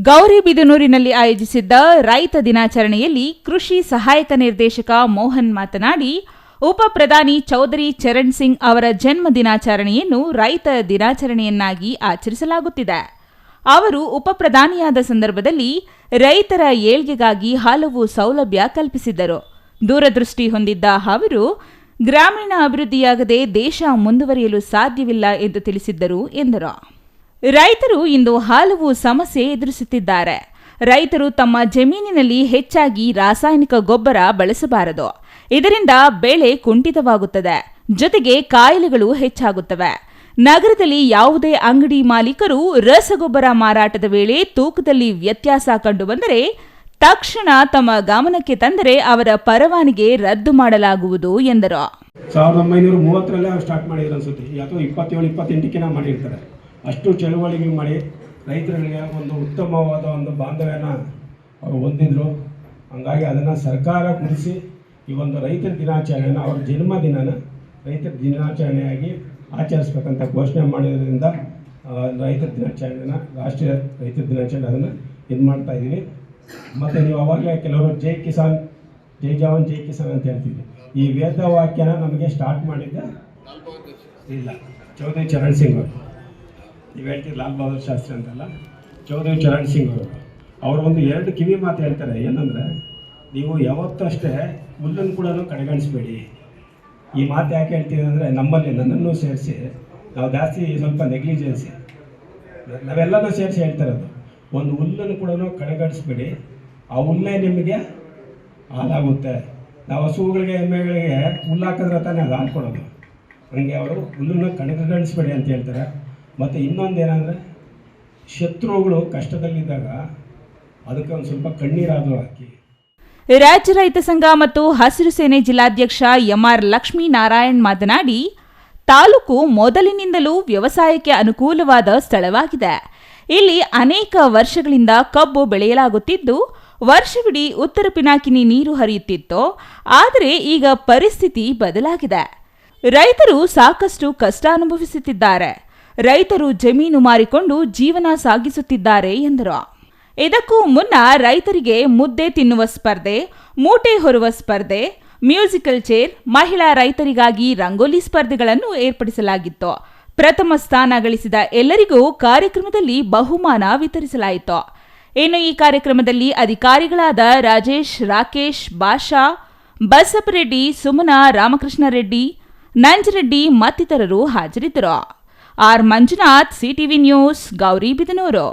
ಗೌರಿಬಿದನೂರಿನಲ್ಲಿ ಆಯೋಜಿಸಿದ್ದ ರೈತ ದಿನಾಚರಣೆಯಲ್ಲಿ ಕೃಷಿ ಸಹಾಯಕ ನಿರ್ದೇಶಕ ಮೋಹನ್ ಮಾತನಾಡಿ, ಉಪ ಪ್ರಧಾನಿ ಚೌಧರಿ ಚರಣ್ ಸಿಂಗ್ ಅವರ ಜನ್ಮ ದಿನಾಚರಣೆಯನ್ನು ರೈತ ದಿನಾಚರಣೆಯನ್ನಾಗಿ ಆಚರಿಸಲಾಗುತ್ತಿದೆ. ಅವರು ಉಪ ಪ್ರಧಾನಿಯಾದ ಸಂದರ್ಭದಲ್ಲಿ ರೈತರ ಏಳ್ಗೆಗಾಗಿ ಹಲವು ಸೌಲಭ್ಯ ಕಲ್ಪಿಸಿದ್ದರು. ದೂರದೃಷ್ಟಿ ಹೊಂದಿದ್ದ ಅವರು ಗ್ರಾಮೀಣ ಅಭಿವೃದ್ಧಿಯಾಗದೆ ದೇಶ ಮುಂದುವರಿಯಲು ಸಾಧ್ಯವಿಲ್ಲ ಎಂದು ತಿಳಿಸಿದ್ದರು ಎಂದರು. ರೈತರು ಇಂದು ಹಲವು ಸಮಸ್ಯೆ ಎದುರಿಸುತ್ತಿದ್ದಾರೆ. ರೈತರು ತಮ್ಮ ಜಮೀನಿನಲ್ಲಿ ಹೆಚ್ಚಾಗಿ ರಾಸಾಯನಿಕ ಗೊಬ್ಬರ ಬಳಸಬಾರದು. ಇದರಿಂದ ಬೆಳೆ ಕುಂಠಿತವಾಗುತ್ತದೆ, ಜೊತೆಗೆ ಕಾಯಿಲೆಗಳು ಹೆಚ್ಚಾಗುತ್ತವೆ. ನಗರದಲ್ಲಿ ಯಾವುದೇ ಅಂಗಡಿ ಮಾಲೀಕರು ರಸಗೊಬ್ಬರ ಮಾರಾಟದ ವೇಳೆ ತೂಕದಲ್ಲಿ ವ್ಯತ್ಯಾಸ ಕಂಡುಬಂದರೆ ತಕ್ಷಣ ತಮ್ಮ ಗಮನಕ್ಕೆ ತಂದರೆ ಅವರ ಪರವಾನಗಿ ರದ್ದು ಮಾಡಲಾಗುವುದು ಎಂದರು. 1930 ಸ್ಟಾರ್ಟ್ ಮಾಡಿದ್ರು ಅನ್ಸುತ್ತೆ, ಅಥವಾ 27-28 ಮಾಡಿರ್ತಾರೆ. ಅಷ್ಟು ಚಳುವಳಿಗೆ ಮಾಡಿ ರೈತರಿಗೆ ಒಂದು ಉತ್ತಮವಾದ ಒಂದು ಬಾಂಧವ್ಯನ ಅವರು ಹೊಂದಿದ್ರು. ಹಂಗಾಗಿ ಅದನ್ನು ಸರ್ಕಾರ ಗುರುತಿಸಿ ಈ ಒಂದು ರೈತರ ದಿನಾಚರಣೆನ ಅವರ ಜನ್ಮದಿನನ ರೈತರ ದಿನಾಚರಣೆಯಾಗಿ ಆಚರಿಸ್ಬೇಕಂತ ಘೋಷಣೆ ಮಾಡಿರೋದ್ರಿಂದ ರೈತರ ದಿನಾಚರಣೆನ ರಾಷ್ಟ್ರೀಯ ರೈತರ ದಿನಾಚರಣೆ ಅದನ್ನು ಇದು ಮಾಡ್ತಾ ಇದ್ದೀವಿ. ಮತ್ತು ನೀವು ಅವಾಗಲೇ ಕೆಲವರು ಜೈ ಕಿಸಾನ್, ಜೈ ಜವಾನ್, ಜೈ ಕಿಸಾನ್ ಅಂತ ಹೇಳ್ತೀವಿ. ಈ ವೇದವಾಕ್ಯನ ನಮಗೆ ಸ್ಟಾರ್ಟ್ ಮಾಡಿದ್ದ ಇಲ್ಲ ಚೌಧರಿ ಚರಣ್ ಸಿಂಗ್ ಅವರು. ನೀವು ಹೇಳ್ತೀರಿ ಲಾಲ್ ಬಹದ್ದೂರ್ ಶಾಸ್ತ್ರಿ ಅಂತಲ್ಲ, ಚೌಧರಿ ಚರಣ್ ಸಿಂಗ್ ಅವರು ಒಂದು 2 ಕಿವಿ ಮಾತು ಹೇಳ್ತಾರೆ. ಏನಂದರೆ, ನೀವು ಯಾವತ್ತೂ ಅಷ್ಟೇ ಹುಲ್ಲನ್ನು ಕೂಡ ಕಡೆಗಣಿಸಬೇಡಿ. ಈ ಮಾತು ಯಾಕೆ ಹೇಳ್ತೀವಿ ಅಂದರೆ, ನಮ್ಮಲ್ಲಿ ನನ್ನನ್ನು ಸೇರಿಸಿ ನಾವು ಜಾಸ್ತಿ ಸ್ವಲ್ಪ ನೆಗ್ಲಿಜೆನ್ಸಿ, ನಾವೆಲ್ಲನೂ ಸೇರಿಸಿ ಹೇಳ್ತಿರೋದು. ಒಂದು ಹುಲ್ಲನ್ನು ಕೂಡ ಕಡೆಗಣಿಸಬೇಡಿ, ಆ ಹುಲ್ಲೇ ನಿಮಗೆ ಹಾಲಾಗುತ್ತೆ. ನಾವು ಹಸುಗಳಿಗೆ ಎಮ್ಮೆಗಳಿಗೆ ಹುಲ್ಲು ಹಾಕಿದ್ರೆ ತಾನೇ ಅದು ಹಾಲು ಕೊಡೋದು. ಹಂಗೆ ಅವರು ಹುಲ್ಲನ್ನು ಕಡೆಗಣಿಸಬೇಡಿ ಅಂತ ಹೇಳ್ತಾರೆ. ಮತ್ತು ಇನ್ನೊಂದೇನೆಂದರೆ, ಶತ್ರುಗಳು ಕಷ್ಟದಲ್ಲಿದ್ದಾಗ ಅದಕ್ಕೆ ಒಂದು ಸ್ವಲ್ಪ ಕಣ್ಣೀರಾದರೂ ಹಾಕಿ. ರಾಜ್ಯ ರೈತ ಸಂಘ ಮತ್ತು ಹಸಿರು ಸೇನೆ ಜಿಲ್ಲಾಧ್ಯಕ್ಷ ಎಂಆರ್ ಲಕ್ಷ್ಮೀನಾರಾಯಣ್ ಮಾತನಾಡಿ, ತಾಲೂಕು ಮೊದಲಿನಿಂದಲೂ ವ್ಯವಸಾಯಕ್ಕೆ ಅನುಕೂಲವಾದ ಸ್ಥಳವಾಗಿದೆ. ಇಲ್ಲಿ ಅನೇಕ ವರ್ಷಗಳಿಂದ ಕಬ್ಬು ಬೆಳೆಯಲಾಗುತ್ತಿದ್ದು ವರ್ಷವಿಡೀ ಉತ್ತರ ಪಿನಾಕಿನಿ ನೀರು ಹರಿಯುತ್ತಿತ್ತು. ಆದರೆ ಈಗ ಪರಿಸ್ಥಿತಿ ಬದಲಾಗಿದೆ. ರೈತರು ಸಾಕಷ್ಟು ಕಷ್ಟ ಅನುಭವಿಸುತ್ತಿದ್ದಾರೆ. ರೈತರು ಜಮೀನು ಮಾರಿಕೊಂಡು ಜೀವನ ಸಾಗಿಸುತ್ತಿದ್ದಾರೆ ಎಂದರು. ಇದಕ್ಕೂ ಮುನ್ನ ರೈತರಿಗೆ ಮುದ್ದೆ ತಿನ್ನುವ ಸ್ಪರ್ಧೆ, ಮೂಟೆ ಹೊರುವ ಸ್ಪರ್ಧೆ, ಮ್ಯೂಸಿಕಲ್ ಚೇರ್, ಮಹಿಳಾ ರೈತರಿಗಾಗಿ ರಂಗೋಲಿ ಸ್ಪರ್ಧೆಗಳನ್ನು ಏರ್ಪಡಿಸಲಾಗಿತ್ತು. ಪ್ರಥಮ ಸ್ಥಾನ ಗಳಿಸಿದ ಎಲ್ಲರಿಗೂ ಕಾರ್ಯಕ್ರಮದಲ್ಲಿ ಬಹುಮಾನ ವಿತರಿಸಲಾಯಿತು. ಇನ್ನು ಈ ಕಾರ್ಯಕ್ರಮದಲ್ಲಿ ಅಧಿಕಾರಿಗಳಾದ ರಾಜೇಶ್, ರಾಕೇಶ್, ಬಾಷಾ, ಬಸಪ್ಪರೆಡ್ಡಿ, ಸುಮನಾ, ರಾಮಕೃಷ್ಣ ರೆಡ್ಡಿ, ನಂಜರೆಡ್ಡಿ ಮತ್ತಿತರರು ಹಾಜರಿದ್ದರು. R Manjunath, CTV news, Gauribidanur.